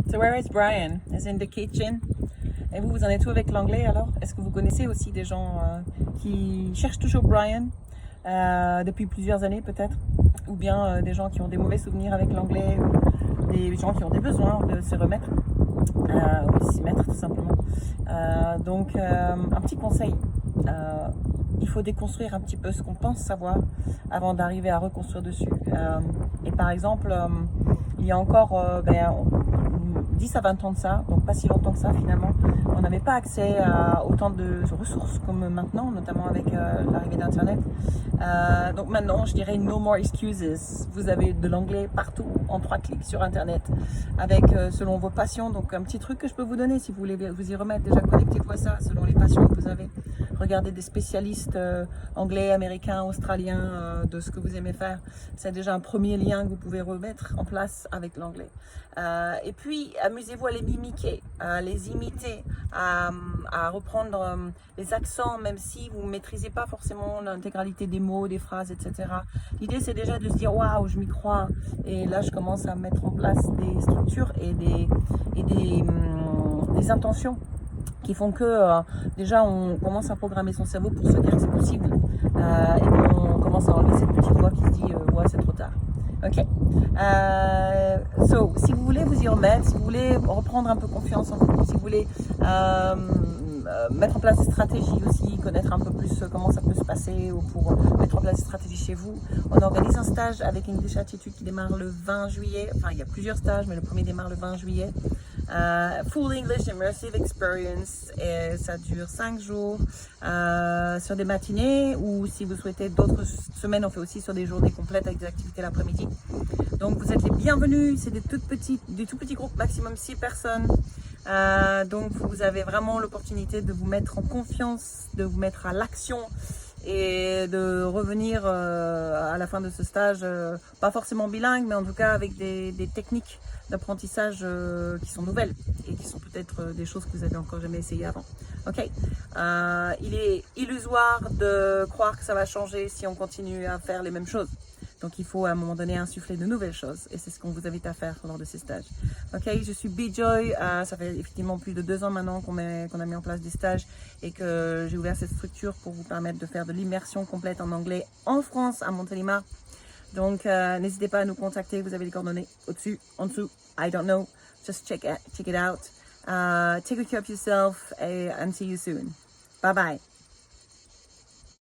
So where is Brian? Is in the kitchen. Et vous en êtes où avec l'anglais alors? Est-ce que vous connaissez aussi des gens qui cherchent toujours Brian depuis plusieurs années peut-être? Ou bien des gens qui ont des mauvais souvenirs avec l'anglais, ou des gens qui ont des besoins de se remettre ou de s'y mettre tout simplement. Donc un petit conseil. Il faut déconstruire un petit peu ce qu'on pense savoir avant d'arriver à reconstruire dessus. Et par exemple, il y a encore 10 à 20 ans de ça, donc pas si longtemps que ça finalement, on n'avait pas accès à autant de ressources comme maintenant, notamment avec l'arrivée d'Internet. Donc maintenant, je dirais no more excuses. Vous avez de l'anglais partout, en 3 clics sur Internet, avec selon vos passions. Donc un petit truc que je peux vous donner si vous voulez vous y remettre, déjà connectez-vous à ça selon les passions que vous avez. Regardez des spécialistes anglais, américains, australiens de ce que vous aimez faire. C'est déjà un premier lien que vous pouvez remettre en place avec l'anglais. Et puis, amusez-vous à les mimiquer, à les imiter, à reprendre les accents, même si vous ne maîtrisez pas forcément l'intégralité des mots, des phrases, etc. L'idée, c'est déjà de se dire « Waouh, je m'y crois !» Et là, je commence à mettre en place des structures et des intentions qui font que déjà on commence à programmer son cerveau pour se dire que c'est possible et qu'on commence à enlever cette petite voix qui se dit ouais c'est trop tard. Ok. So, si vous voulez vous y remettre, si vous voulez reprendre un peu confiance en vous, si vous voulez mettre en place des stratégies aussi, connaître un peu plus comment ça peut se passer ou pour mettre en place des stratégies chez vous, on organise un stage avec English Attitude qui démarre le 20 juillet. Enfin, il y a plusieurs stages, mais le premier démarre le 20 juillet. Full English Immersive Experience et ça dure 5 jours sur des matinées ou si vous souhaitez d'autres semaines on fait aussi sur des journées complètes avec des activités l'après-midi. Donc vous êtes les bienvenus, c'est des tout petits groupes, maximum 6 personnes. Donc vous avez vraiment l'opportunité de vous mettre en confiance, de vous mettre à l'action et de revenir à la fin de ce stage, pas forcément bilingue, mais en tout cas avec des techniques d'apprentissage qui sont nouvelles et qui sont peut-être des choses que vous avez encore jamais essayé avant. Ok, il est illusoire de croire que ça va changer si on continue à faire les mêmes choses. Donc il faut à un moment donné insuffler de nouvelles choses et c'est ce qu'on vous invite à faire lors de ces stages. Ok, je suis B-Joy, ça fait effectivement plus de 2 ans maintenant qu'on a mis en place des stages et que j'ai ouvert cette structure pour vous permettre de faire de l'immersion complète en anglais en France, à Montélimar. Donc n'hésitez pas à nous contacter, vous avez les coordonnées au-dessus, en dessous, I don't know, just check it out. Take good care of yourself and see you soon. Bye bye.